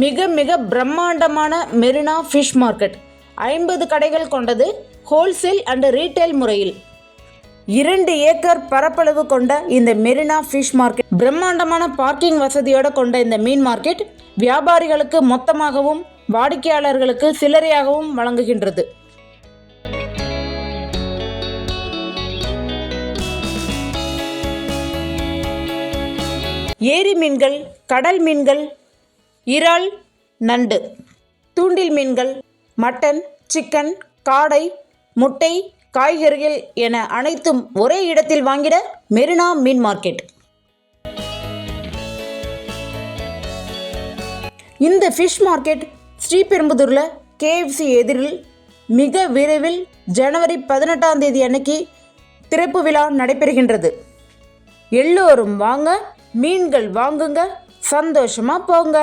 மிக மிக பிரம்மாண்டமான மெரினா ஃபிஷ் மார்க்கெட் 50 கடைகள் கொண்டது. ஹோல்சேல் அண்ட் ரீட்டைல் முறையில் 2 ஏக்கர் பரப்பளவு கொண்ட இந்த மெரினா ஃபிஷ் மார்க்கெட், பிரம்மாண்டமான பார்க்கிங் வசதியோடு கொண்ட இந்த மீன் மார்க்கெட் வியாபாரிகளுக்கு மொத்தமாகவும் வாடிக்கையாளர்களுக்கு சில்லறையாகவும் வழங்குகின்றது. ஏரி மீன்கள், கடல் மீன்கள், இறால், நண்டு, தூண்டில் மீன்கள், மட்டன், சிக்கன், காடை, முட்டை, காய்கறிகள் என அனைத்தும் ஒரே இடத்தில் வாங்கிட மெரினா மீன் மார்க்கெட். இந்த ஃபிஷ் மார்க்கெட் ஸ்ரீபெரும்புதூரில் KFC எதிரில் மிக விரைவில் ஜனவரி 18ஆம் தேதி அன்னைக்கு திறப்பு விழா நடைபெறுகின்றது. எல்லோரும் வாங்க, மீன்கள் வாங்குங்க, சந்தோஷமா போங்க.